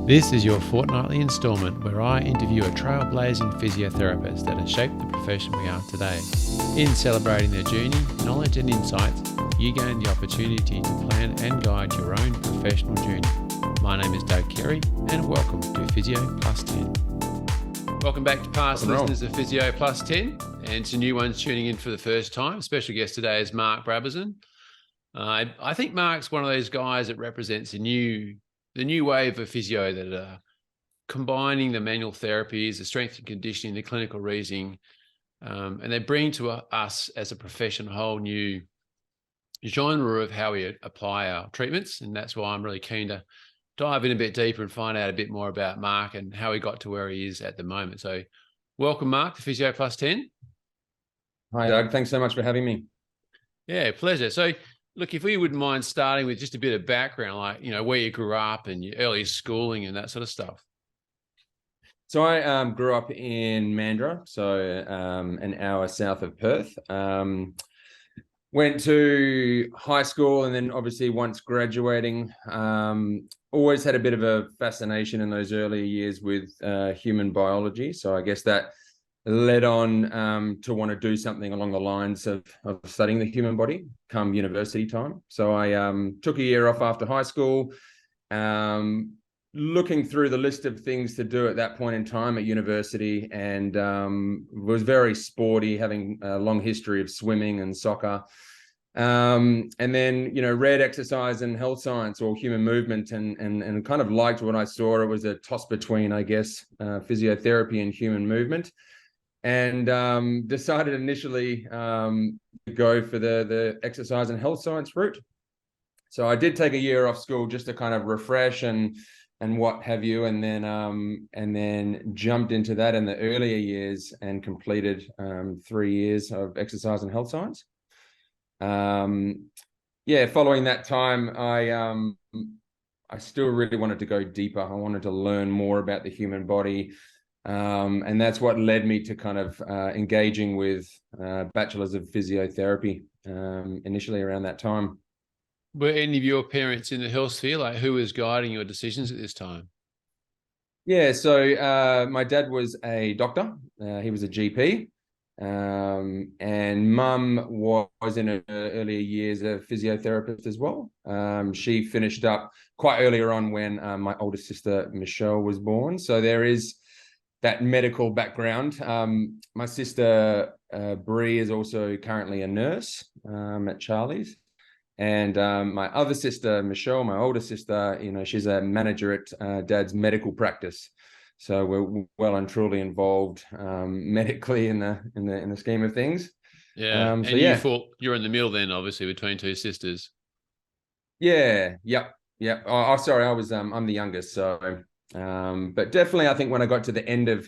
This is your fortnightly instalment where I interview a trailblazing physiotherapist that has shaped the profession we are today. In celebrating their journey, knowledge and insights, you gain the opportunity to plan and guide your own professional journey. My name is Doug Carey and welcome to Physio+10. Welcome back to past listeners of Physio+10 and to new ones tuning in for the first time. Special guest today is Mark Brabazon. I think Mark's one of those guys that represents the new wave of physio that are combining the manual therapies, the strength and conditioning, the clinical reasoning, and they bring to us as a profession a whole new genre of how we apply our treatments. And that's why I'm really keen to dive in a bit deeper and find out a bit more about Mark and how he got to where he is at the moment. So welcome, Mark, to Physio+10. Hi, Doug. Thanks so much for having me. Yeah, pleasure. So look, if we wouldn't mind starting with just a bit of background, like, where you grew up and your early schooling and that sort of stuff. So I grew up in Mandurah, so an hour south of Perth. Went to high school and then obviously once graduating, always had a bit of a fascination in those early years with human biology. So I guess that led on to want to do something along the lines of studying the human body come university time. So I took a year off after high school, looking through the list of things to do at that point in time at university, and was very sporty, having a long history of swimming and soccer. And then, read exercise and health science or human movement and kind of liked what I saw. It was a toss between, I guess, physiotherapy and human movement. And decided initially to go for the exercise and health science route. So I did take a year off school just to kind of refresh and what have you, and then jumped into that in the earlier years and completed 3 years of exercise and health science. Following that time, I still really wanted to go deeper. I wanted to learn more about the human body. And that's what led me to kind of engaging with Bachelors of Physiotherapy initially around that time. Were any of your parents in the health sphere? Like, who was guiding your decisions at this time? Yeah, so my dad was a doctor. He was a GP. And mum was in her earlier years a physiotherapist as well. She finished up quite earlier on when my older sister, Michelle, was born. So there is that medical background. My sister, Bree, is also currently a nurse at Charlie's. And my other sister, Michelle, my older sister, she's a manager at Dad's medical practice. So we're well and truly involved medically in the scheme of things. Yeah. You thought you're in the middle then, obviously, between two sisters. Yeah. Yep. Oh, sorry. I'm the youngest. So, but definitely, I think when I got to the end of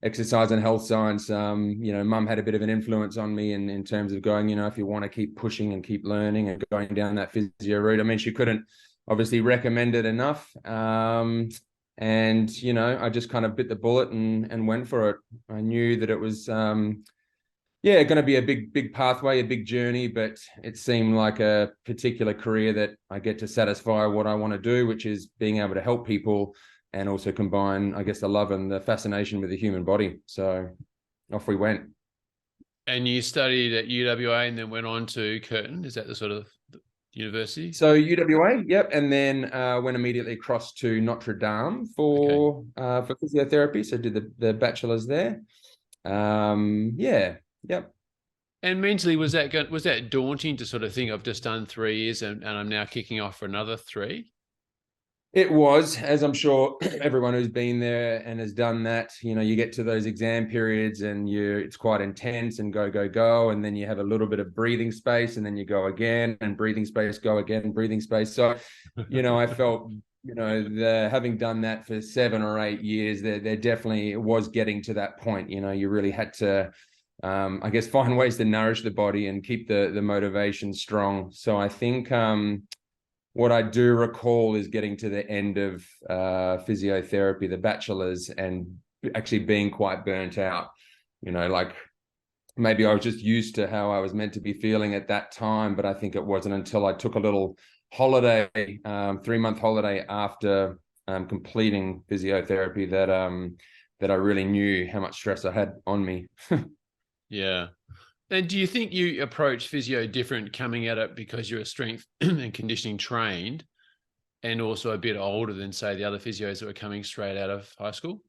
exercise and health science, mum had a bit of an influence on me in terms of going, if you want to keep pushing and keep learning and going down that physio route. I mean, she couldn't obviously recommend it enough. And, I just kind of bit the bullet and went for it. I knew that it was, going to be a big pathway, a big journey, but it seemed like a particular career that I get to satisfy what I want to do, which is being able to help people and also combine, I guess, the love and the fascination with the human body. So off we went. And you studied at UWA and then went on to Curtin. Is that the sort of university? So UWA, yep. And then went immediately across to Notre Dame for physiotherapy. So did the bachelor's there. Yep. And mentally, was that daunting to sort of think I've just done 3 years and I'm now kicking off for another 3? It was, as I'm sure everyone who's been there and has done that, you get to those exam periods and it's quite intense and go. And then you have a little bit of breathing space and then you go again and breathing space, go again, breathing space. So, I felt, having done that for 7 or 8 years, there definitely was getting to that point. You really had to, I guess, find ways to nourish the body and keep the motivation strong. So I think, what I do recall is getting to the end of physiotherapy, the bachelor's, and actually being quite burnt out. Like maybe I was just used to how I was meant to be feeling at that time, but I think it wasn't until I took a little holiday, 3-month holiday after completing physiotherapy that I really knew how much stress I had on me. Yeah. And do you think you approach physio different coming at it because you're a strength and conditioning trained and also a bit older than, say, the other physios that were coming straight out of high school?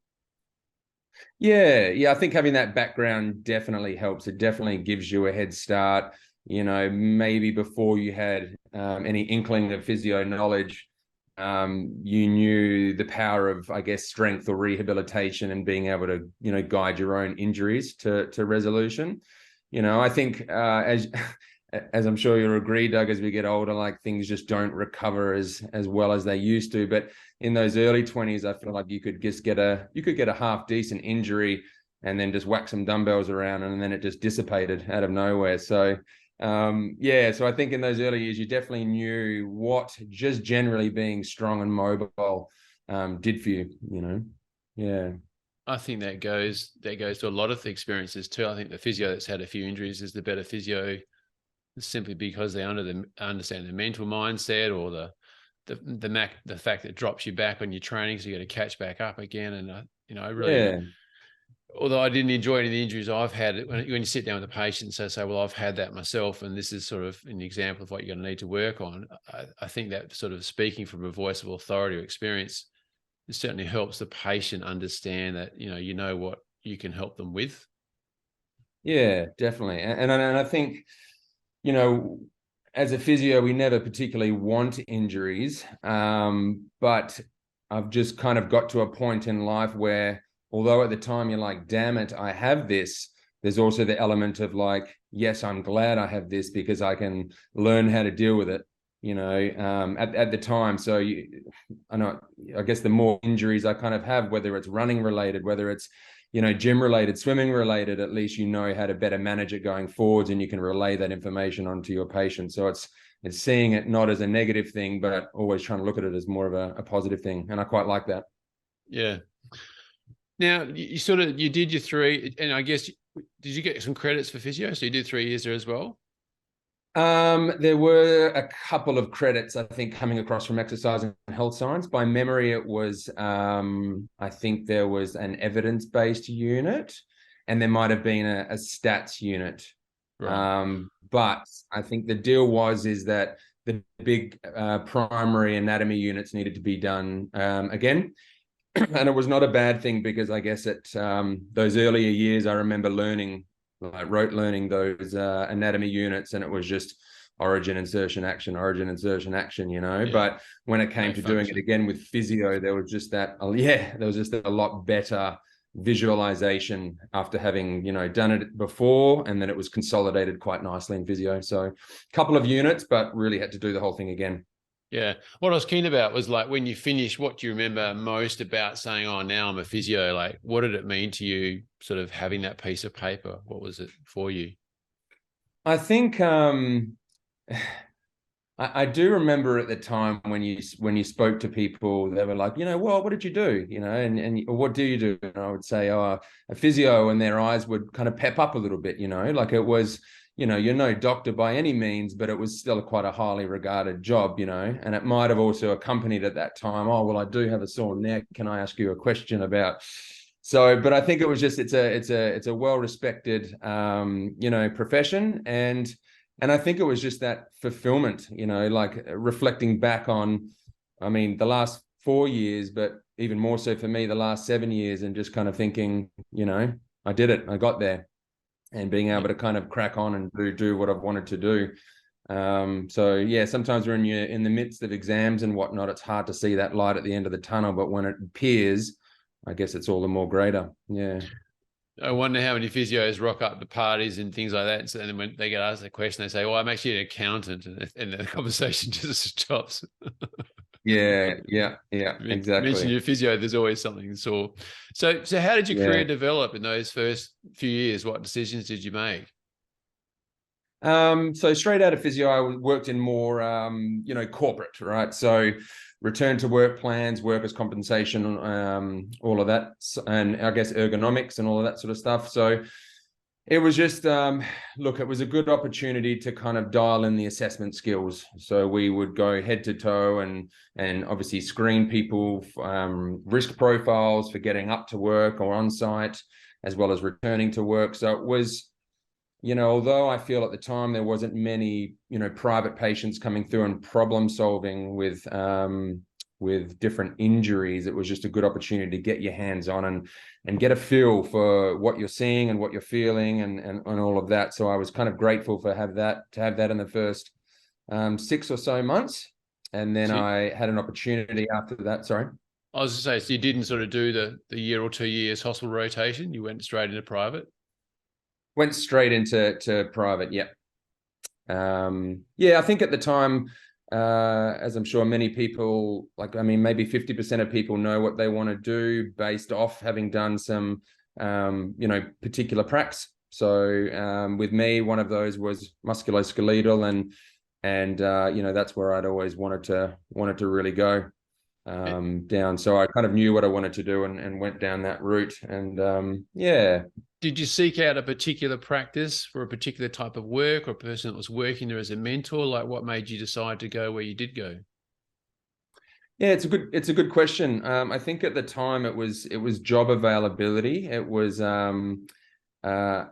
Yeah, I think having that background definitely helps. It definitely gives you a head start. Maybe before you had any inkling of physio knowledge, you knew the power of, I guess, strength or rehabilitation and being able to, guide your own injuries to resolution. I think as I'm sure you'll agree, Doug, as we get older, like things just don't recover as well as they used to. But in those early 20s, I feel like you could get a half decent injury and then just whack some dumbbells around and then it just dissipated out of nowhere. So so I think in those early years, you definitely knew what just generally being strong and mobile did for you. Yeah. I think that goes to a lot of the experiences too. I think the physio that's had a few injuries is the better physio, simply because they understand the mental mindset, or the fact that it drops you back on your training, so you got to catch back up again. And I really, although I didn't enjoy any of the injuries I've had, when you sit down with a patient and say, well, I've had that myself, and this is sort of an example of what you're going to need to work on. I think that sort of speaking from a voice of authority or experience, it certainly helps the patient understand that, what you can help them with. Yeah, definitely. And I think, as a physio, we never particularly want injuries. But I've just kind of got to a point in life where, although at the time you're like, damn it, I have this, there's also the element of like, yes, I'm glad I have this because I can learn how to deal with it, at the time. So I guess the more injuries I kind of have, whether it's running related, whether it's, gym related, swimming related, at least you know how to better manage it going forwards, and you can relay that information onto your patient. So it's seeing it not as a negative thing, but always trying to look at it as more of a positive thing. And I quite like that. Yeah. Now you did your 3, and I guess, did you get some credits for physio? So you did 3 years there as well? There were a couple of credits, I think, coming across from exercise and health science. By memory, it was, I think there was an evidence-based unit, and there might have been a stats unit. Right. But I think the deal is that the big primary anatomy units needed to be done again. And it was not a bad thing, because I guess at those earlier years, I remember learning those anatomy units, and it was just origin, insertion, action, Yeah. But when it came to doing it again with physio, there was just a lot better visualization after having, done it before, and then it was consolidated quite nicely in physio. So a couple of units, but really had to do the whole thing again. Yeah. What I was keen about was, like, when you finish, what do you remember most about saying, oh, now I'm a physio? Like, what did it mean to you, sort of having that piece of paper? What was it for you? I think I do remember at the time when you spoke to people, they were like, well, what did you do? And what do you do? And I would say, oh, a physio, and their eyes would kind of pep up a little bit, like it was, you're no doctor by any means, but it was still quite a highly regarded job, and it might have also accompanied at that time, oh, well, I do have a sore neck. Can I ask you a question about? So, but I think it was just, it's a well-respected, profession. And I think it was just that fulfillment, like reflecting back on, I mean, the last 4 years, but even more so for me, the last 7 years, and just kind of thinking, I did it, I got there, and being able to kind of crack on and do what I've wanted to do. So yeah, sometimes when you're in the midst of exams and whatnot, it's hard to see that light at the end of the tunnel, but when it appears, I guess it's all the more greater. Yeah. I wonder how many physios rock up to parties and things like that. And so then when they get asked a question, they say, well, I'm actually an accountant. And the conversation just stops. Yeah, Mention exactly. your physio, there's always something sore. So how did your career Yeah. develop in those first few years? What decisions did you make? So straight out of physio, I worked in more, corporate, right? So return to work plans, workers' compensation, all of that, and I guess ergonomics and all of that sort of stuff. So It was just, look, it was a good opportunity to kind of dial in the assessment skills. So we would go head to toe and obviously screen people, risk profiles for getting up to work or on site, as well as returning to work. So it was, although I feel at the time there wasn't many, private patients coming through and problem solving with different injuries, it was just a good opportunity to get your hands on and get a feel for what you're seeing and what you're feeling and all of that. So I was kind of grateful to have that in the first 6 or so months. And then I had an opportunity after that. Sorry. I was going to say, so you didn't sort of do the year or 2 years hospital rotation. You went straight into private. Went straight into private. Yeah. I think at the time, as I'm sure many people, maybe 50% of people know what they want to do based off having done some, particular pracs. So with me, one of those was musculoskeletal, and that's where I'd always wanted to really go down. So I kind of knew what I wanted to do and went down that route. And Did you seek out a particular practice for a particular type of work or a person that was working there as a mentor? Like, what made you decide to go where you did go? Yeah, it's a good question. I think at the time it was job availability. It was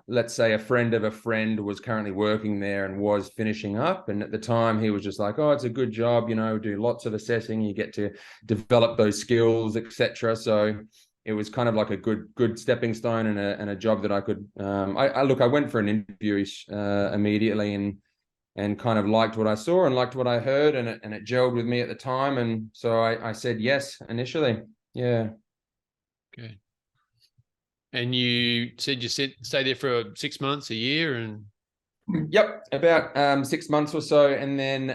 let's say a friend of a friend was currently working there and was finishing up, and at the time he was just like, oh, it's a good job, do lots of assessing, you get to develop those skills, etc. So it was kind of like a good stepping stone and a job that I could I went for an interview immediately and kind of liked what I saw and liked what I heard, and it gelled with me at the time, and so I said yes initially. Yeah. Okay. And you said you stay there for 6 months, a year, and Yep, about 6 months or so, and then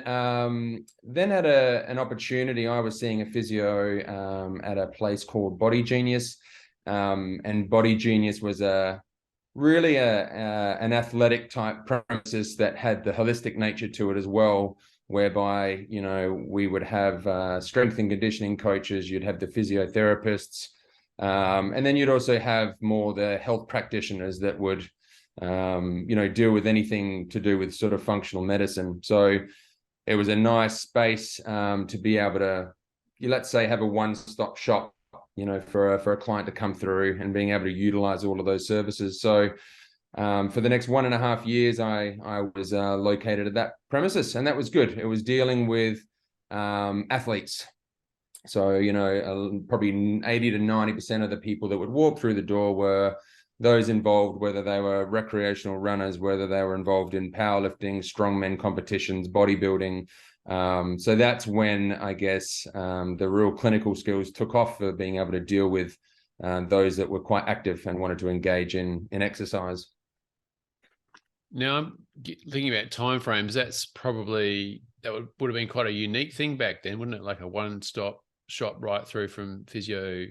had an opportunity. I was seeing a physio at a place called Body Genius, and Body Genius was really an athletic type premises that had the holistic nature to it as well, whereby we would have strength and conditioning coaches, you'd have the physiotherapists, and then you'd also have more the health practitioners that would deal with anything to do with sort of functional medicine. So it was a nice space to be able to, let's say, have a one-stop shop, for a client to come through and being able to utilize all of those services. So for the next 1.5 years, I was located at that premises, and that was good. It was dealing with athletes. So, probably 80 to 90% of the people that would walk through the door were those involved, whether they were recreational runners, whether they were involved in powerlifting, strongman competitions, bodybuilding. So that's when I guess the real clinical skills took off for being able to deal with those that were quite active and wanted to engage in exercise. Now I'm thinking about timeframes. That's probably would have been quite a unique thing back then, wouldn't it? Like a one-stop shop right through from physio,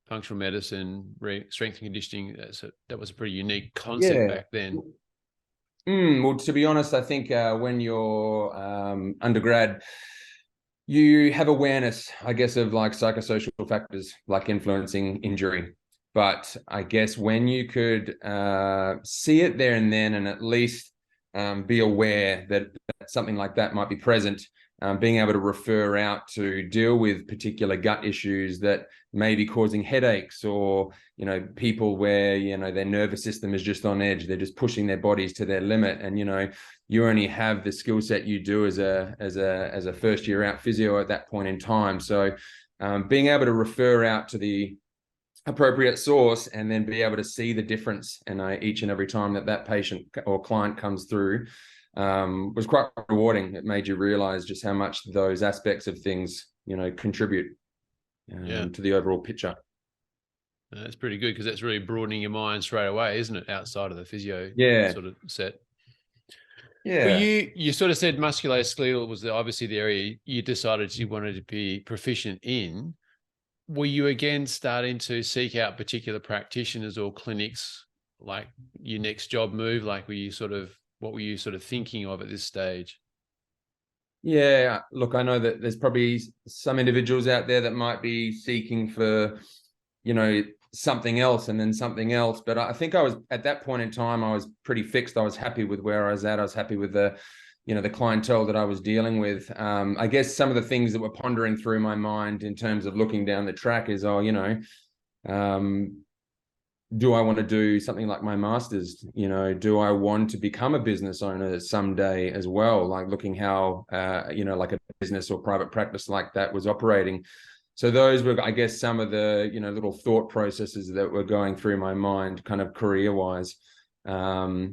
functional medicine, strength and conditioning. That was a pretty unique concept back then. Well, to be honest, I think when you're undergrad, you have awareness, I guess, of like psychosocial factors like influencing injury. But I guess when you could see it there and then, and at least be aware that something like that might be present, being able to refer out to deal with particular gut issues that may be causing headaches, or people where their nervous system is just on edge, they're just pushing their bodies to their limit, and you only have the skill set you do as a first year out physio at that point in time. So being able to refer out to the appropriate source and then be able to see the difference and each and every time that patient or client comes through was quite rewarding. It made you realize just how much those aspects of things contribute to the overall picture. That's pretty good, because that's really broadening your mind straight away, isn't it, outside of the physio sort of set? Yeah. Well, you sort of said musculoskeletal was obviously the area you decided you wanted to be proficient in. Were you again starting to seek out particular practitioners or clinics, like your next job move? Like, what were you sort of thinking of at this stage? Yeah, look, I know that there's probably some individuals out there that might be seeking for, something else and then something else. But I think I was, at that point in time, I was pretty fixed. I was happy with where I was at. I was happy with the clientele that I was dealing with. I guess some of the things that were pondering through my mind in terms of looking down the track is, do I want to do something like my master's? Do I want to become a business owner someday as well? Like looking how, like a business or private practice like that was operating. So those were, I guess, some of the, little thought processes that were going through my mind kind of career-wise. The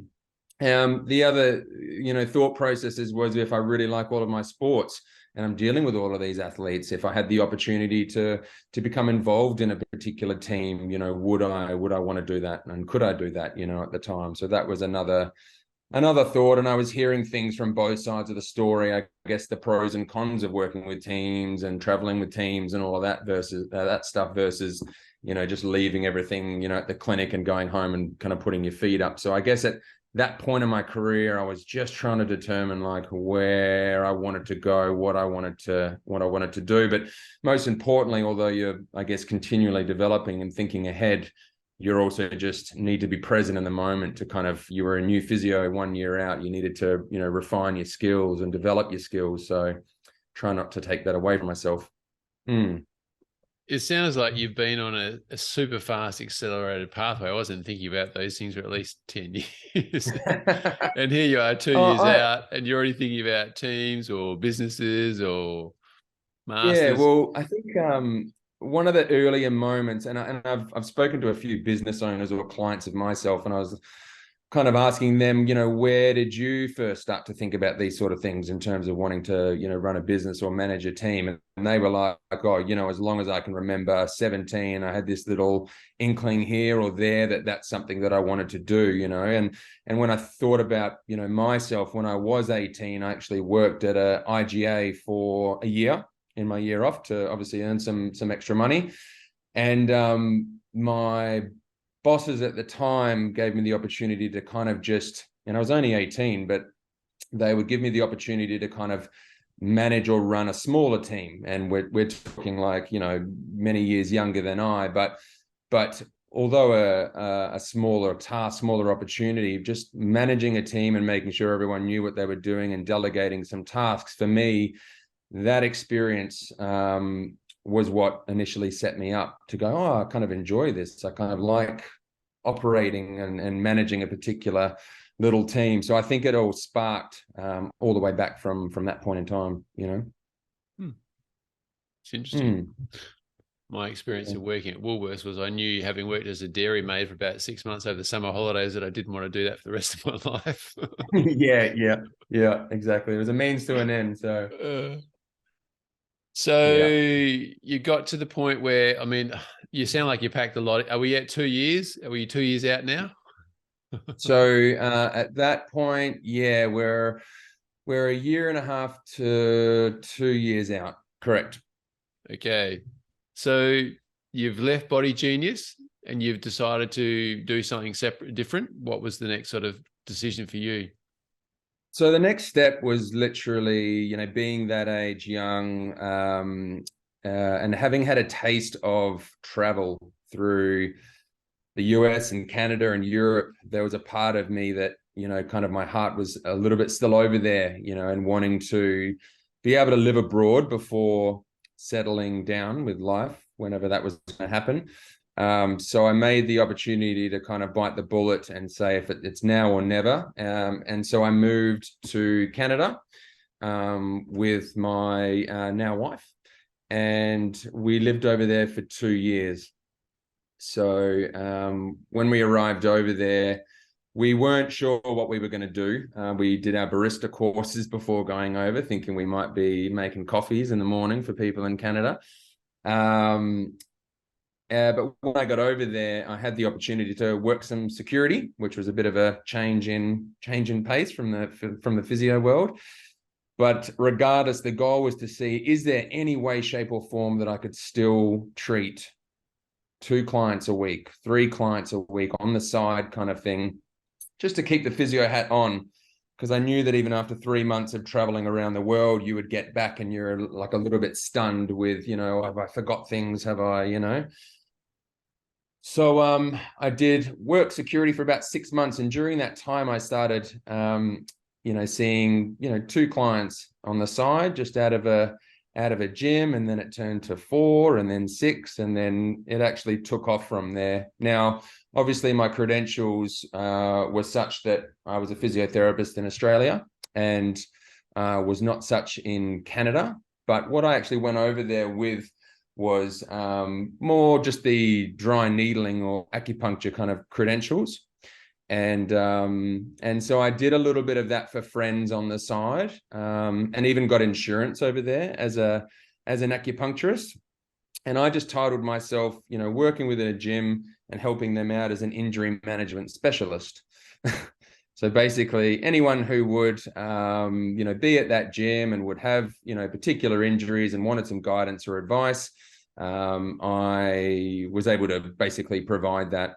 other, thought processes was, if I really like all of my sports and I'm dealing with all of these athletes, if I had the opportunity to become involved in a particular team, would I want to do that? And could I do that, at the time? So that was another thought. And I was hearing things from both sides of the story. I guess the pros and cons of working with teams and traveling with teams and all of that versus that stuff versus, just leaving everything, at the clinic and going home and kind of putting your feet up. So I guess at that point in my career, I was just trying to determine like where I wanted to go, what I wanted to do. But most importantly, although you're, I guess, continually developing and thinking ahead, you're also just need to be present in the moment to kind of, you were a new physio 1 year out, you needed to, refine your skills and develop your skills. So try not to take that away from myself. It sounds like you've been on a super fast accelerated pathway. I wasn't thinking about those things for at least 10 years. And here you are 2 years out and you're already thinking about teams or businesses or masters. Yeah, well, I think one of the earlier moments, and I've spoken to a few business owners or clients of myself, and I was kind of asking them, where did you first start to think about these sort of things in terms of wanting to, run a business or manage a team? And they were like, oh, as long as I can remember, 17, I had this little inkling here or there that's something that I wanted to do, and when I thought about, myself, when I was 18, I actually worked at a IGA for a year in my year off to obviously earn some extra money. And my bosses at the time gave me the opportunity to kind of just, and I was only 18, but they would give me the opportunity to kind of manage or run a smaller team. And we're talking like, many years younger than I, but although a smaller task, smaller opportunity, just managing a team and making sure everyone knew what they were doing and delegating some tasks, for me, that experience was what initially set me up to go, oh, I kind of enjoy this. I kind of like operating and managing a particular little team. So I think it all sparked all the way back from that point in time, It's interesting. My experience of working at Woolworths was I knew, having worked as a dairy maid for about 6 months over the summer holidays, that I didn't want to do that for the rest of my life. Yeah, exactly. It was a means to an end. So you got to the point where, I mean, you sound like you packed a lot. Are we at 2 years? Are we 2 years out now? So at that point, yeah, we're a year and a half to 2 years out. Correct. Okay. So you've left Body Genius and you've decided to do something separate, different. What was the next sort of decision for you? So the next step was literally, being that age, young, and having had a taste of travel through the US and Canada and Europe, there was a part of me that, kind of my heart was a little bit still over there, and wanting to be able to live abroad before settling down with life, whenever that was going to happen. So I made the opportunity to kind of bite the bullet and say, if it's now or never. And so I moved to Canada with my now wife, and we lived over there for 2 years. So when we arrived over there, we weren't sure what we were going to do. We did our barista courses before going over, thinking we might be making coffees in the morning for people in Canada. But when I got over there, I had the opportunity to work some security, which was a bit of a change in pace from the physio world. But regardless, the goal was to see, is there any way, shape, or form that I could still treat 2 clients a week, 3 clients a week on the side kind of thing, just to keep the physio hat on. Because I knew that even after 3 months of traveling around the world, you would get back and you're like a little bit stunned with, have I forgot things? Have I, So I did work security for about 6 months, and during that time, I started, seeing 2 clients on the side, just out of a gym, and then it turned to 4, and then 6, and then it actually took off from there. Now, obviously, my credentials were such that I was a physiotherapist in Australia, and was not such in Canada. But what I actually went over there with was more just the dry needling or acupuncture kind of credentials. And so I did a little bit of that for friends on the side, and even got insurance over there as an acupuncturist. And I just titled myself, working within a gym and helping them out as an injury management specialist. So basically, anyone who would, be at that gym and would have, particular injuries and wanted some guidance or advice, I was able to basically provide that.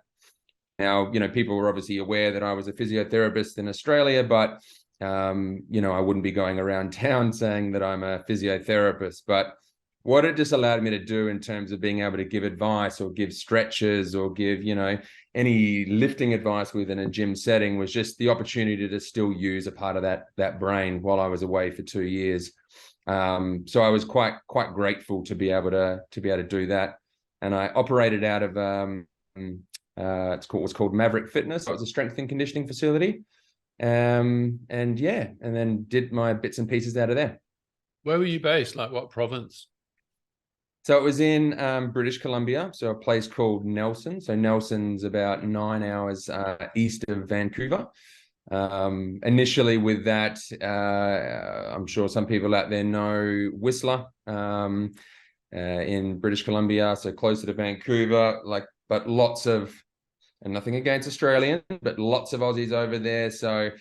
Now, people were obviously aware that I was a physiotherapist in Australia, but, I wouldn't be going around town saying that I'm a physiotherapist. But what it just allowed me to do in terms of being able to give advice or give stretches or give, any lifting advice within a gym setting was just the opportunity to still use a part of that brain while I was away for 2 years. So I was quite grateful to be able to do that. And I operated out of what's called Maverick Fitness. It was a strength and conditioning facility. And then did my bits and pieces out of there. Where were you based? Like what province? So it was in British Columbia, so a place called Nelson. So Nelson's about 9 hours east of Vancouver. Initially with that, I'm sure some people out there know Whistler in British Columbia, so closer to Vancouver, but lots of, and nothing against Australians, but lots of Aussies over there. So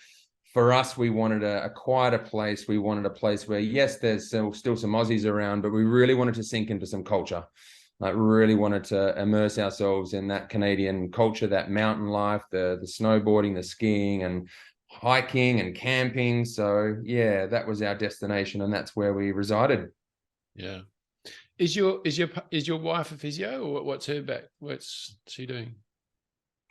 for us, we wanted a quieter place. We wanted a place where, yes, there's still some Aussies around, but we really wanted to sink into some culture. Like really wanted to immerse ourselves in that Canadian culture, that mountain life, the snowboarding, the skiing and hiking and camping. So yeah, that was our destination, and that's where we resided. Yeah. Is your wife a physio, or what's she doing?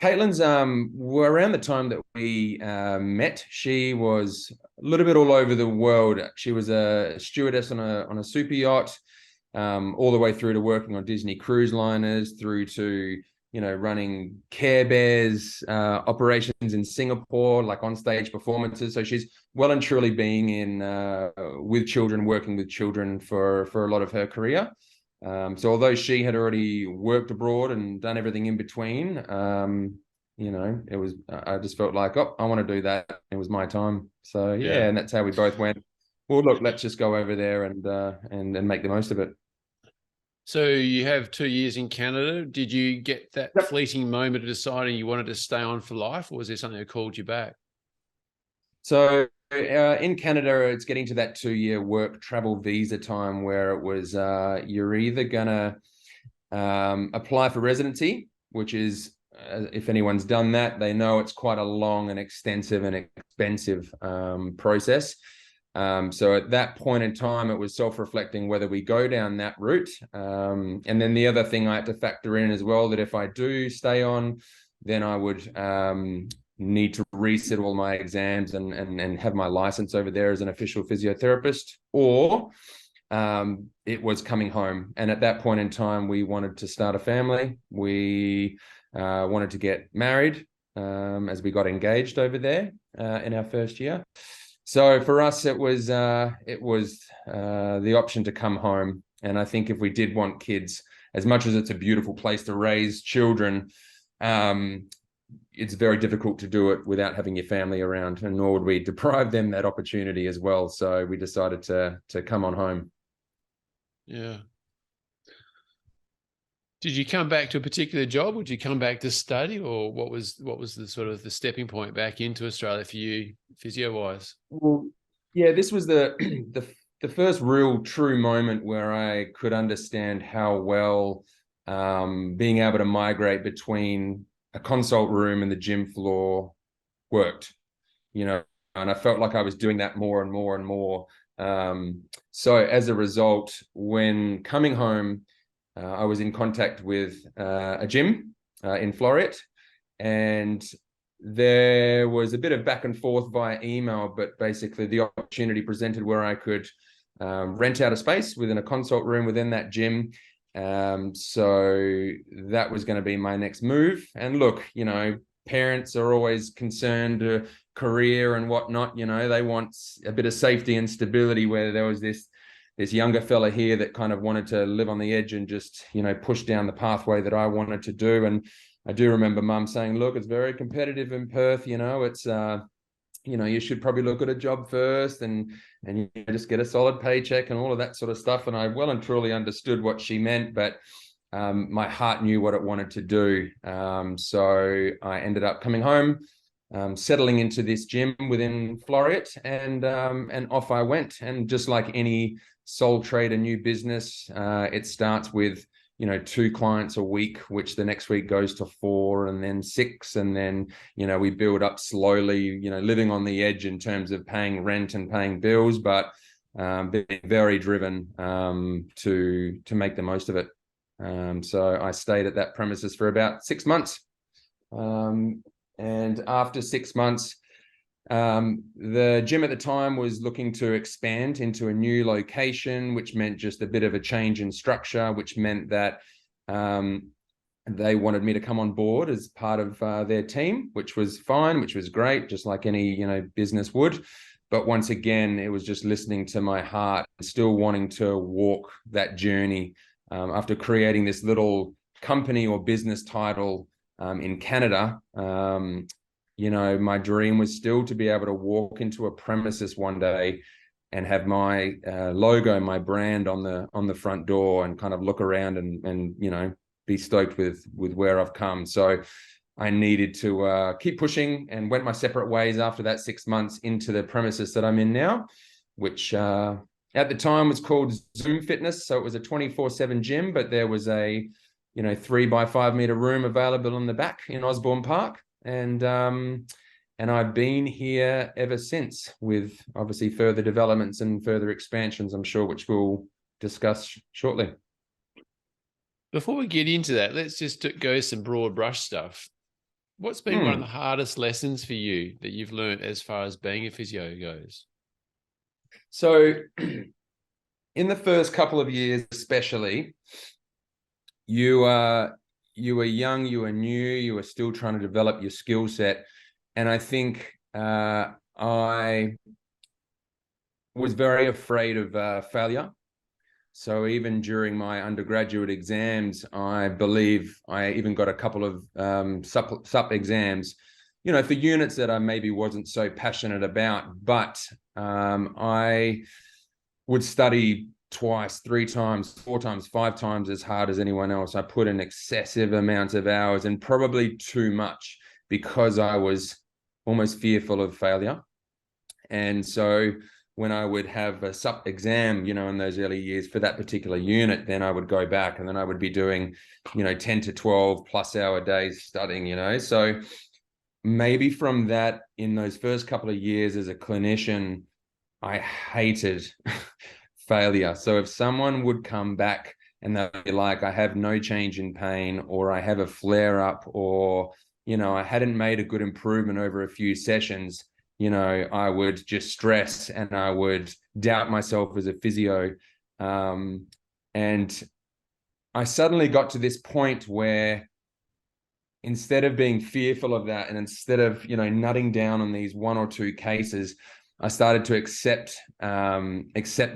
Caitlin's around the time that we met, she was a little bit all over the world. She was a stewardess on a super yacht, all the way through to working on Disney cruise liners, through to running Care Bears operations in Singapore, like on stage performances. So she's well and truly being in with children, working with children for a lot of her career. So although she had already worked abroad and done everything in between, it was, I just felt like, I want to do that. It was my time. So yeah, and that's how we both went, well, look, let's just go over there and make the most of it. So you have 2 years in Canada. Did you get that fleeting moment of deciding you wanted to stay on for life, or was there something that called you back? So in Canada, it's getting to that 2-year work travel visa time where it was you're either gonna apply for residency, which is if anyone's done that, they know it's quite a long and extensive and expensive process. So at that point in time, it was self-reflecting whether we go down that route. And then the other thing I had to factor in as well, that if I do stay on, then I would need to resit all my exams and have my license over there as an official physiotherapist, or it was coming home. And at that point in time, we wanted to start a family. We wanted to get married as we got engaged over there in our first year. So for us, it was the option to come home. And I think if we did want kids, as much as it's a beautiful place to raise children, it's very difficult to do it without having your family around, and nor would we deprive them that opportunity as well. So we decided to come on home. Yeah. Did you come back to a particular job, or did you come back to study, or what was the sort of the stepping point back into Australia for you, physio-wise? Well, yeah, this was the first real true moment where I could understand how well being able to migrate between a consult room and the gym floor worked, and I felt like I was doing that more and more and more. So as a result, when coming home, I was in contact with a gym in Floreat, and there was a bit of back and forth via email, but basically the opportunity presented where I could rent out a space within a consult room within that gym. So that was going to be my next move. And look, parents are always concerned, career and whatnot. They want a bit of safety and stability, where there was this younger fella here that kind of wanted to live on the edge and just, push down the pathway that I wanted to do. And I do remember mum saying, look, it's very competitive in Perth, it's, you should probably look at a job first and just get a solid paycheck and all of that sort of stuff. And I well and truly understood what she meant, but my heart knew what it wanted to do. So I ended up coming home, settling into this gym within Floreat, and off I went. And just like any sole trader new business, it starts with 2 clients a week, which the next week goes to 4 and then 6. And then, we build up slowly, living on the edge in terms of paying rent and paying bills, but being very driven to make the most of it. So I stayed at that premises for about 6 months. And after 6 months, the gym at the time was looking to expand into a new location, which meant just a bit of a change in structure, which meant that they wanted me to come on board as part of their team, which was fine, which was great, just like any business would. But once again, it was just listening to my heart, still wanting to walk that journey. After creating this little company or business title in Canada, my dream was still to be able to walk into a premises one day and have my logo, my brand on the front door, and kind of look around and be stoked with where I've come. So I needed to keep pushing, and went my separate ways after that 6 months into the premises that I'm in now, which at the time was called Zoom Fitness. So it was a 24/7 gym, but there was a 3 by 5 meter room available in the back in Osborne Park. And I've been here ever since, with obviously further developments and further expansions, I'm sure, which we'll discuss shortly. Before we get into that, let's just go some broad brush stuff. What's been one of the hardest lessons for you that you've learned as far as being a physio goes? So in the first couple of years, especially, you were young, you were new, you were still trying to develop your skill set. And I think I was very afraid of failure. So even during my undergraduate exams, I believe I even got a couple of sup exams, for units that I maybe wasn't so passionate about. But I would study twice, 3 times, 4 times, 5 times as hard as anyone else. I put in excessive amounts of hours, and probably too much, because I was almost fearful of failure. And so when I would have a sup exam, in those early years for that particular unit, then I would go back and then I would be doing, 10 to 12 plus hour days studying, So maybe from that, in those first couple of years as a clinician, I hated failure. So if someone would come back and they'd be like, I have no change in pain, or I have a flare up, or, I hadn't made a good improvement over a few sessions, I would just stress and I would doubt myself as a physio. And I suddenly got to this point where, instead of being fearful of that, and instead of, nutting down on these 1 or 2 cases, I started to accept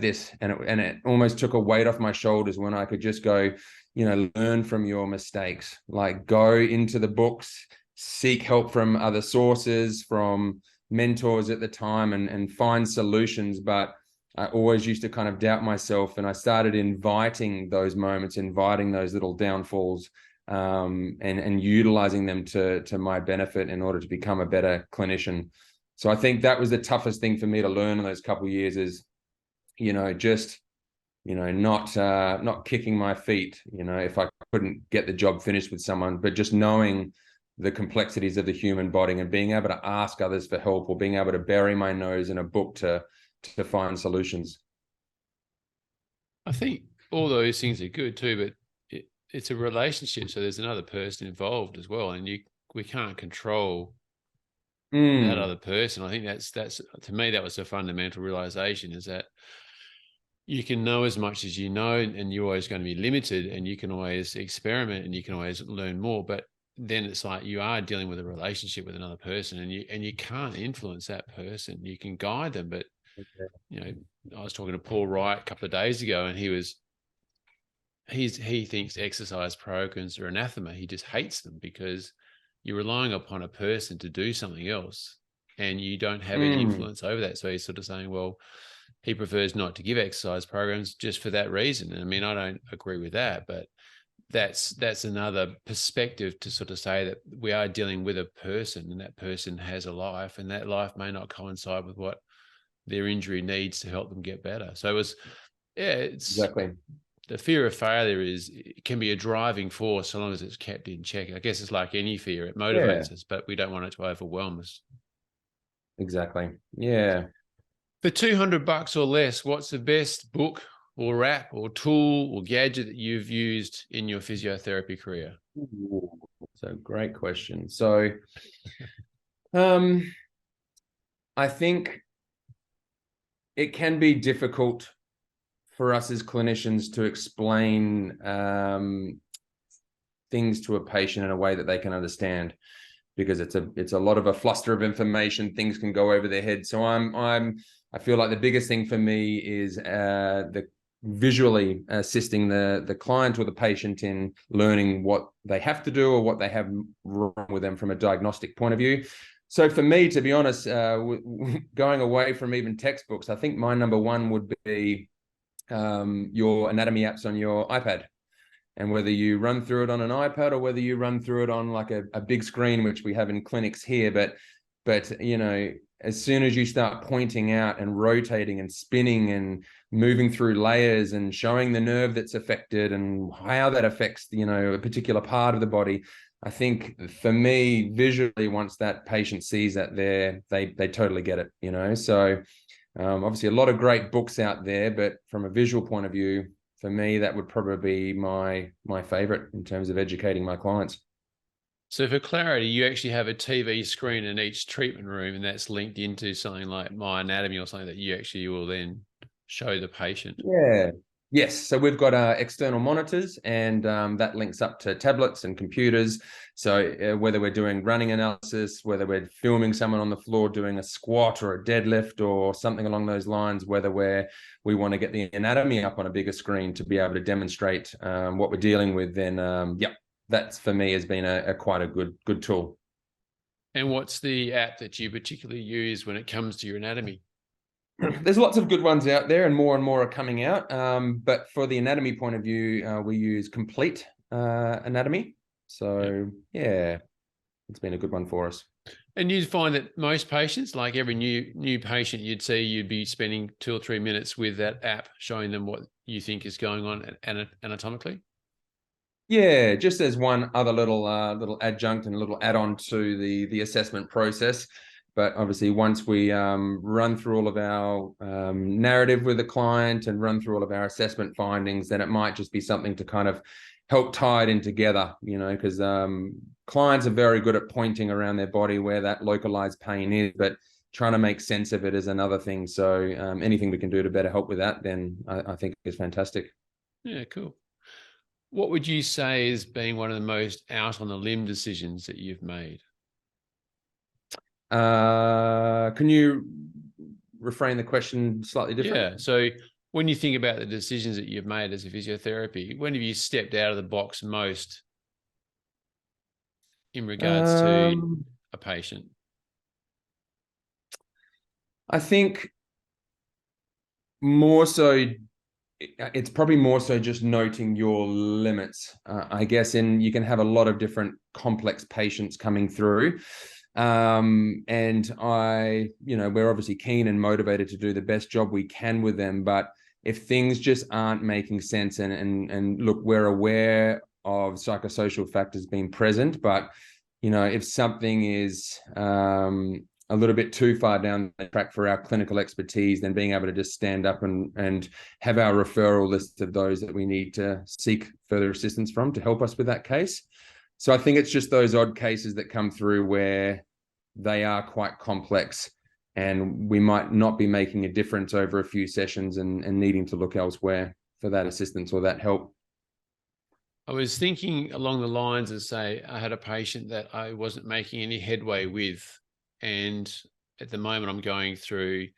this, and it almost took a weight off my shoulders when I could just go, learn from your mistakes, like go into the books, seek help from other sources, from mentors at the time, and find solutions. But I always used to kind of doubt myself, and I started inviting those moments, inviting those little downfalls, and utilizing them to my benefit in order to become a better clinician. So I think that was the toughest thing for me to learn in those couple of years, is, just, not kicking my feet, if I couldn't get the job finished with someone, but just knowing the complexities of the human body and being able to ask others for help, or being able to bury my nose in a book to find solutions. I think all those things are good too, but it's a relationship. So there's another person involved as well. And we can't control that other person. I think that's to me, that was a fundamental realization, is that you can know as much as you know, and you're always going to be limited, and you can always experiment and you can always learn more. But then it's like you are dealing with a relationship with another person, and you can't influence that person. You can guide them, but I was talking to Paul Wright a couple of days ago, and he thinks exercise programs are anathema. He just hates them because you're relying upon a person to do something else, and you don't have any influence over that. So he's sort of saying, well, he prefers not to give exercise programs just for that reason. And I mean, I don't agree with that, but that's another perspective to sort of say that we are dealing with a person, and that person has a life, and that life may not coincide with what their injury needs to help them get better. So it's Exactly. The fear of failure it can be a driving force so long as it's kept in check. I guess it's like any fear, it motivates us, but we don't want it to overwhelm us. Exactly. Yeah. For $200 or less, what's the best book or app or tool or gadget that you've used in your physiotherapy career? Ooh, so great question. So I think it can be difficult for us as clinicians to explain things to a patient in a way that they can understand, because it's a lot of a fluster of information. Things can go over their head. So I feel like the biggest thing for me is the visually assisting the client or the patient in learning what they have to do or what they have wrong with them from a diagnostic point of view. So for me, to be honest, going away from even textbooks, I think my number one would be your anatomy apps on your iPad. And whether you run through it on an iPad or whether you run through it on like a big screen, which we have in clinics here, but as soon as you start pointing out and rotating and spinning and moving through layers and showing the nerve that's affected and how that affects a particular part of the body, I think for me, visually, once that patient sees that they totally get it. So obviously a lot of great books out there, but from a visual point of view, for me, that would probably be my favorite in terms of educating my clients. So for clarity, you actually have a TV screen in each treatment room, and that's linked into something like My Anatomy or something that you actually will then show the patient. Yeah. Yes. So we've got external monitors, and that links up to tablets and computers. So whether we're doing running analysis, whether we're filming someone on the floor doing a squat or a deadlift or something along those lines, whether we want to get the anatomy up on a bigger screen to be able to demonstrate what we're dealing with, then that's for me has been a quite a good tool. And what's the app that you particularly use when it comes to your anatomy? There's lots of good ones out there, and more are coming out. But for the anatomy point of view, we use Complete Anatomy. So yeah, it's been a good one for us. And you'd find that most patients, like every new patient you'd see, you'd be spending 2 or 3 minutes with that app, showing them what you think is going on anatomically. Yeah, just as one other little adjunct and a little add-on to the assessment process. But obviously, once we run through all of our narrative with the client and run through all of our assessment findings, then it might just be something to kind of help tie it in together, because clients are very good at pointing around their body where that localized pain is, but trying to make sense of it is another thing. So anything we can do to better help with that, then I think is fantastic. Yeah, cool. What would you say is being one of the most out on the limb decisions that you've made? Can you reframe the question slightly different? Yeah. So when you think about the decisions that you've made as a physiotherapy, when have you stepped out of the box most in regards to a patient? I think more so, it's probably more so just noting your limits. I guess you can have a lot of different complex patients coming through. And we're obviously keen and motivated to do the best job we can with them. But if things just aren't making sense, and look, we're aware of psychosocial factors being present, but if something is a little bit too far down the track for our clinical expertise, then being able to just stand up and have our referral list of those that we need to seek further assistance from to help us with that case. So I think it's just those odd cases that come through where they are quite complex and we might not be making a difference over a few sessions and needing to look elsewhere for that assistance or that help. I was thinking along the lines of, say, I had a patient that I wasn't making any headway with. And at the moment I'm going through,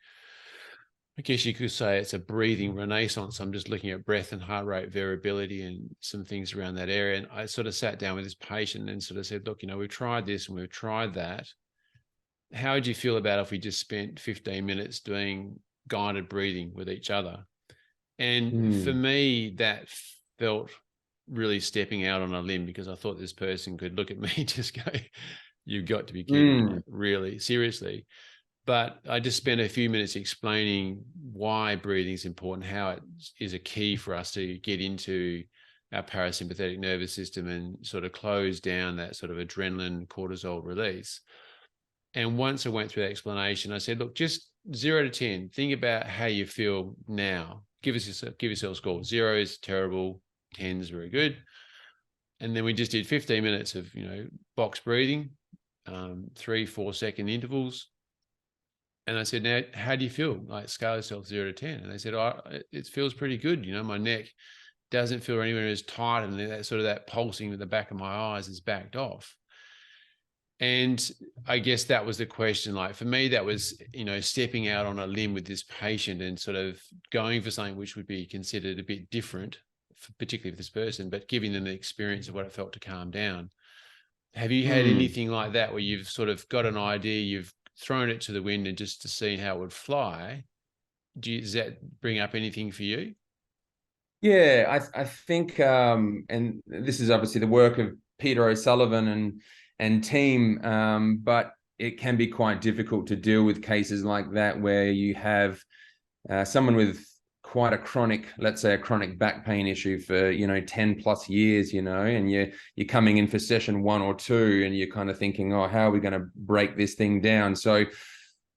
I guess you could say it's a breathing renaissance. I'm just looking at breath and heart rate variability and some things around that area. And I sort of sat down with this patient and sort of said, look, we've tried this and we've tried that. How would you feel about if we just spent 15 minutes doing guided breathing with each other? And for me, that felt really stepping out on a limb, because I thought this person could look at me and just go, you've got to be kidding, really, seriously. But I just spent a few minutes explaining why breathing is important, how it is a key for us to get into our parasympathetic nervous system and sort of close down that sort of adrenaline cortisol release. And once I went through that explanation, I said, look, just 0 to 10, think about how you feel now. Give yourself a score. 0 is terrible, 10 is very good. And then we just did 15 minutes of, box breathing, 3-4 second intervals. And I said, now, how do you feel? Like, scale yourself 0 to 10. And they said, it feels pretty good. My neck doesn't feel anywhere as tight, and that sort of that pulsing at the back of my eyes is backed off. And I guess that was the question. Like, for me, that was, stepping out on a limb with this patient and sort of going for something which would be considered a bit different, particularly for this person, but giving them the experience of what it felt to calm down. Have you had anything like that where you've sort of got an idea, you've thrown it to the wind and just to see how it would fly? Does that bring up anything for you? Yeah, I think, and this is obviously the work of Peter O'Sullivan and team, but it can be quite difficult to deal with cases like that where you have someone with quite a chronic, let's say a chronic back pain issue for 10 plus years, and you're coming in for session 1 or 2 and you're kind of thinking, oh, how are we going to break this thing down? So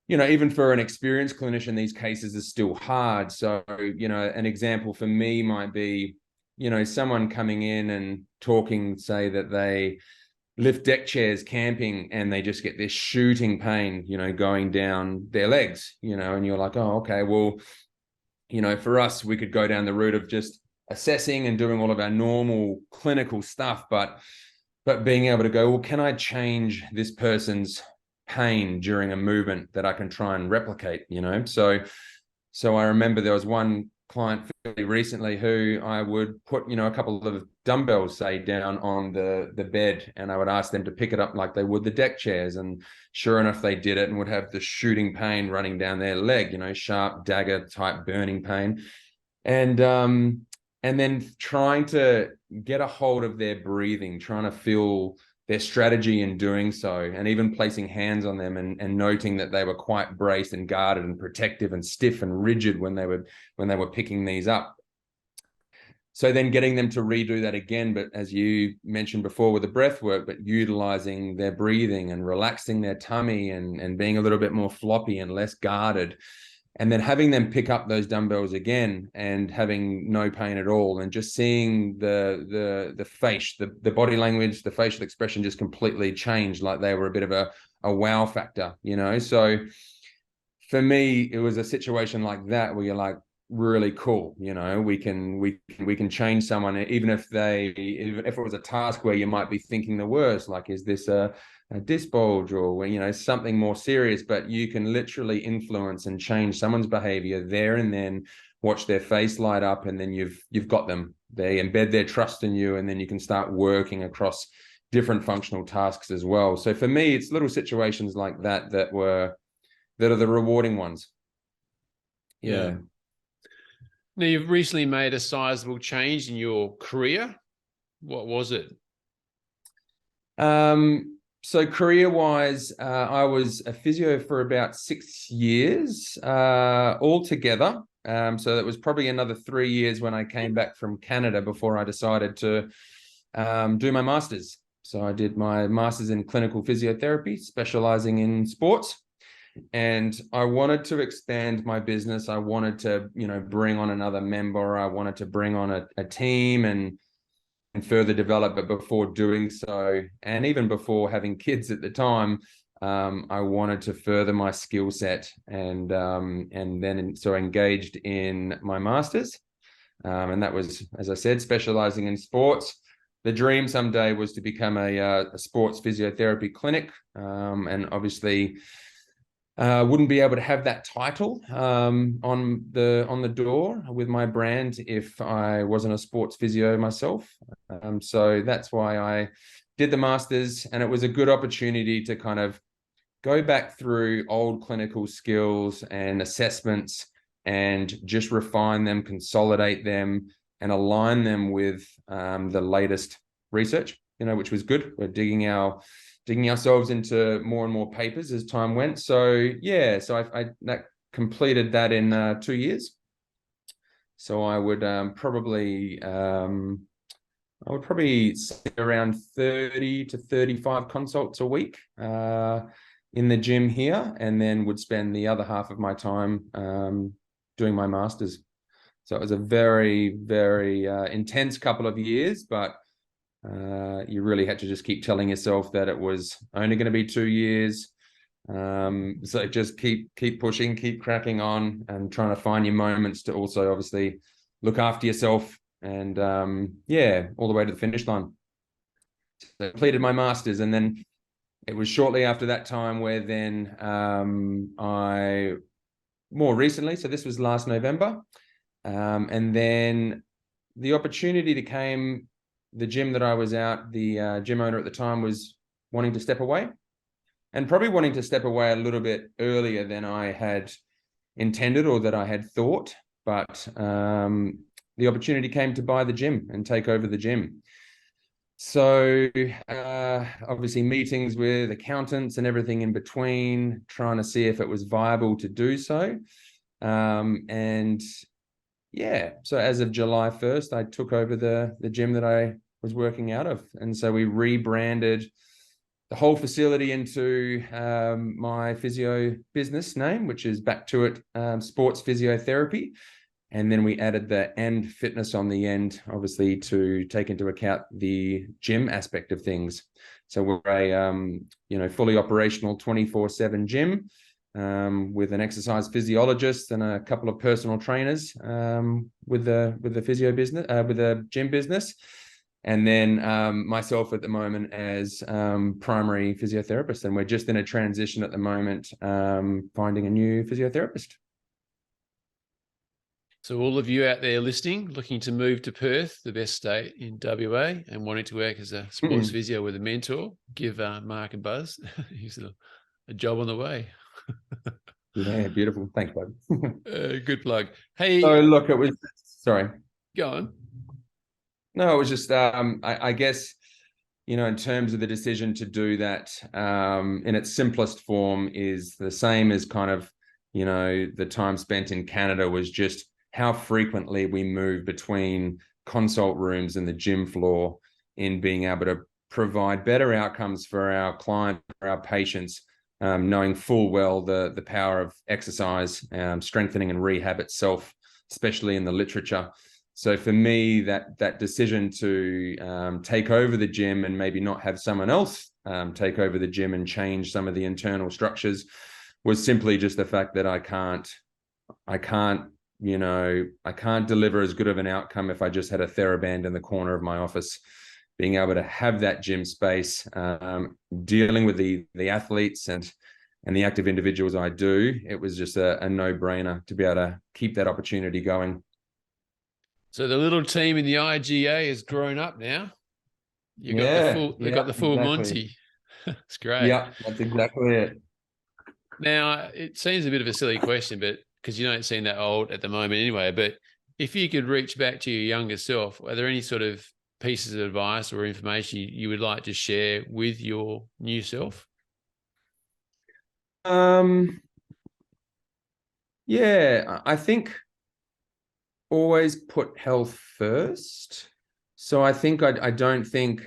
even for an experienced clinician, these cases are still hard. So an example for me might be someone coming in and talking, say that they lift deck chairs camping and they just get this shooting pain, going down their legs, and you're like, oh, okay, well, for us, we could go down the route of just assessing and doing all of our normal clinical stuff, but being able to go, well, can I change this person's pain during a movement that I can try and replicate, So I remember there was one client fairly recently who I would put, a couple of dumbbells, say, down on the bed, and I would ask them to pick it up like they would the deck chairs. And sure enough, they did it and would have the shooting pain running down their leg, sharp dagger type burning pain. And then trying to get a hold of their breathing, trying to feel their strategy in doing so, and even placing hands on them and noting that they were quite braced and guarded and protective and stiff and rigid when they were picking these up. So then getting them to redo that again, but as you mentioned before with the breath work, but utilizing their breathing and relaxing their tummy and being a little bit more floppy and less guarded. And then having them pick up those dumbbells again and having no pain at all, and just seeing the face, the body language, the facial expression just completely changed, like they were a bit of a wow factor, So for me, it was a situation like that where you're like, really cool, we can change someone, even if it was a task where you might be thinking the worst, like, is this a disc bulge or something more serious, but you can literally influence and change someone's behavior there and then, watch their face light up, and then you've got them. They embed their trust in you, and then you can start working across different functional tasks as well. So for me, it's little situations like that that are the rewarding ones. Yeah. Now, you've recently made a sizable change in your career. What was it? So career-wise, I was a physio for about 6 years altogether. So that was probably another 3 years when I came back from Canada before I decided to do my master's. So I did my master's in clinical physiotherapy, specializing in sports. and I wanted to expand my business. I wanted to, bring on another member. I wanted to bring on a team and further develop it. Before doing so, and even before having kids at the time, I wanted to further my skill set, and then engaged in my master's, and that was, as I said, specializing in sports. The dream someday was to become a sports physiotherapy clinic, and obviously wouldn't be able to have that title on the door with my brand if I wasn't a sports physio myself. So that's why I did the masters, and it was a good opportunity to kind of go back through old clinical skills and assessments and just refine them, consolidate them, and align them with the latest research, which was good. We're digging ourselves into more and more papers as time went. So I completed that in 2 years. So I would probably say around 30 to 35 consults a week in the gym here, and then would spend the other half of my time doing my masters. So it was a very, very intense couple of years, but you really had to just keep telling yourself that it was only going to be 2 years. So just keep pushing, keep cracking on, and trying to find your moments to also obviously look after yourself, and all the way to the finish line. So I completed my masters, and then it was shortly after that time where then I more recently, so this was last November, and then the opportunity came. The gym that I was at, the gym owner at the time was wanting to step away, and probably wanting to step away a little bit earlier than I had intended or that I had thought. But the opportunity came to buy the gym and take over the gym. So obviously meetings with accountants and everything in between, trying to see if it was viable to do so. So as of July 1st, I took over the gym that I was working out of. And so we rebranded the whole facility into my physio business name, which is Back2it Sports Physiotherapy. And then we added the "and" fitness on the end, obviously, to take into account the gym aspect of things. So we're a fully operational 24/7 gym with an exercise physiologist and a couple of personal trainers with the physio business, with the gym business. And then myself at the moment as primary physiotherapist. And we're just in a transition at the moment, finding a new physiotherapist. So all of you out there listening, looking to move to Perth, the best state in WA, and wanting to work as a sports physio with a mentor, give Mark a buzz. He's a job on the way. Yeah, beautiful. Thanks, bud. Good plug. Hey, so look, sorry. Go on. No, it was just, I guess, in terms of the decision to do that, in its simplest form, is the same as kind of, the time spent in Canada, was just how frequently we move between consult rooms and the gym floor in being able to provide better outcomes for our client, for our patients, knowing full well the power of exercise, strengthening and rehab itself, especially in the literature. So for me, that decision to take over the gym and maybe not have someone else take over the gym and change some of the internal structures was simply just the fact that I can't deliver as good of an outcome if I just had a TheraBand in the corner of my office. Being able to have that gym space, dealing with the athletes and the active individuals I do, it was just a no-brainer to be able to keep that opportunity going. So the little team in the IGA has grown up now. They've got the full Monty. It's great. Yeah, that's exactly it. Now, it seems a bit of a silly question, but because you don't seem that old at the moment anyway, but if you could reach back to your younger self, are there any sort of pieces of advice or information you would like to share with your new self? Yeah, I think always put health first. So I think I don't think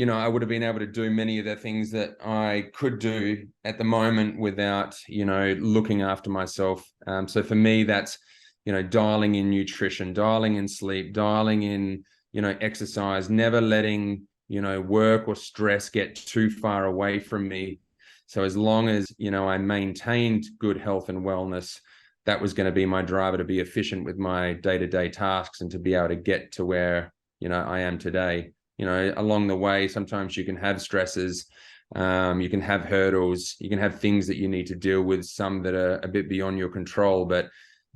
I would have been able to do many of the things that I could do at the moment without, looking after myself. So for me, that's, dialing in nutrition, dialing in sleep, dialing in, exercise, never letting, work or stress get too far away from me. So as long as, I maintained good health and wellness, that was going to be my driver to be efficient with my day-to-day tasks and to be able to get to where, I am today. Along the way, sometimes you can have stresses, you can have hurdles, you can have things that you need to deal with, some that are a bit beyond your control. But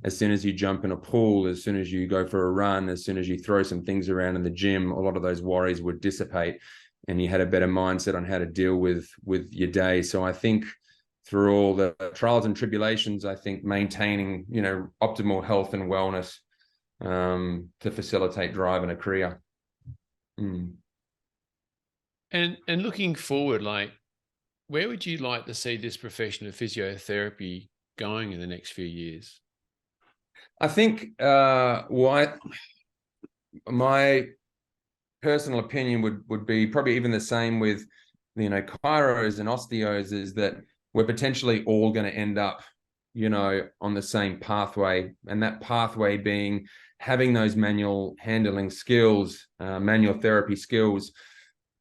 as soon as you jump in a pool, as soon as you go for a run, as soon as you throw some things around in the gym, a lot of those worries would dissipate and you had a better mindset on how to deal with your day. So I think through all the trials and tribulations, I think maintaining, optimal health and wellness to facilitate drive in a career. And looking forward, like, where would you like to see this profession of physiotherapy going in the next few years? I think my personal opinion would be probably even the same with, chiros and osteos, is that we're potentially all going to end up, on the same pathway. And that pathway being having those manual handling skills, manual therapy skills,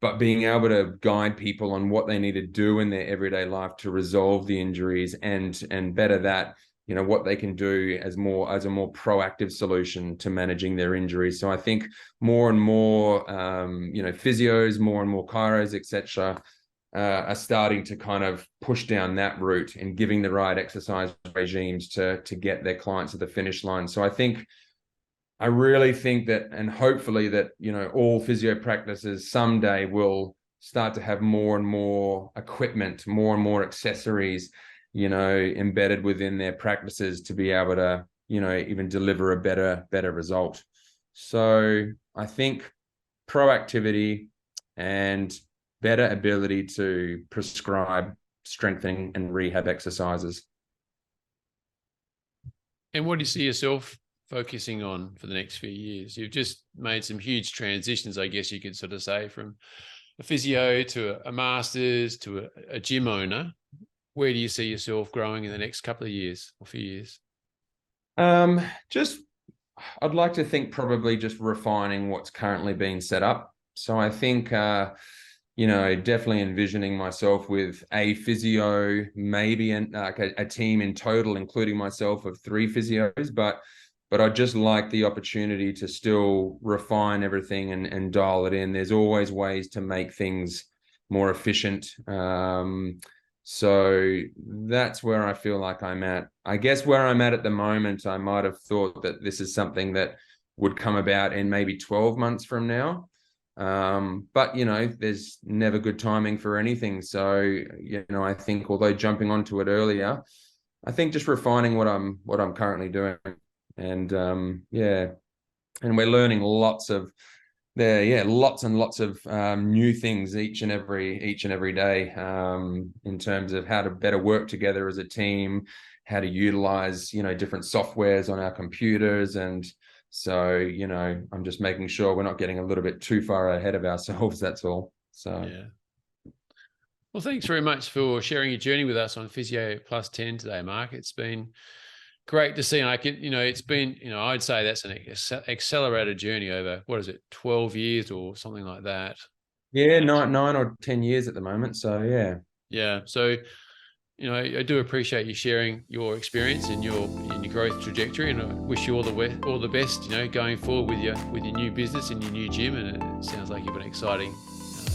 but being able to guide people on what they need to do in their everyday life to resolve the injuries and better that, what they can do as a more proactive solution to managing their injuries. So I think more and more, physios, more and more chiros, etc., are starting to kind of push down that route and giving the right exercise regimes to get their clients to the finish line. So I really think that, and hopefully that, all physio practices someday will start to have more and more equipment, more and more accessories, embedded within their practices to be able to, even deliver a better result. So I think proactivity and better ability to prescribe strengthening and rehab exercises. And what do you see yourself focusing on for the next few years? You've just made some huge transitions, I guess you could sort of say, from a physio to a master's to a gym owner. Where do you see yourself growing in the next couple of years or few years? I'd like to think probably just refining what's currently being set up. So I think, definitely envisioning myself with a physio, maybe a team in total, including myself, of 3 physios, but I'd just like the opportunity to still refine everything and dial it in. There's always ways to make things more efficient. So that's where I feel like I'm at. I guess where I'm at the moment, I might have thought that this is something that would come about in maybe 12 months from now. But there's never good timing for anything. So, I think although jumping onto it earlier, I think just refining what I'm currently doing. And and we're learning lots and lots of new things each and every day, in terms of how to better work together as a team, how to utilize different softwares on our computers. And so I'm just making sure we're not getting a little bit too far ahead of ourselves, that's all. So well, thanks very much for sharing your journey with us on Physio+10 today, Mark. It's been great to see. And I can, it's been, I'd say that's an accelerated journey over, 12 years or something like that. Yeah, 9 or 10 years at the moment. So yeah. So, I do appreciate you sharing your experience and your growth trajectory, and I wish you all the best, going forward with your new business and your new gym. And it sounds like you've an exciting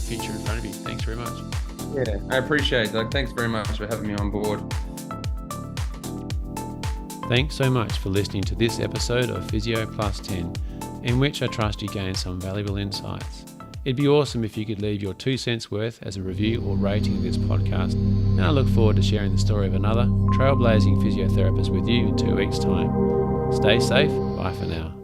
future in front of you. Thanks very much. Yeah, I appreciate that. Thanks very much for having me on board. Thanks so much for listening to this episode of Physio+10, in which I trust you gained some valuable insights. It'd be awesome if you could leave your 2 cents worth as a review or rating of this podcast, and I look forward to sharing the story of another trailblazing physiotherapist with you in 2 weeks' time. Stay safe. Bye for now.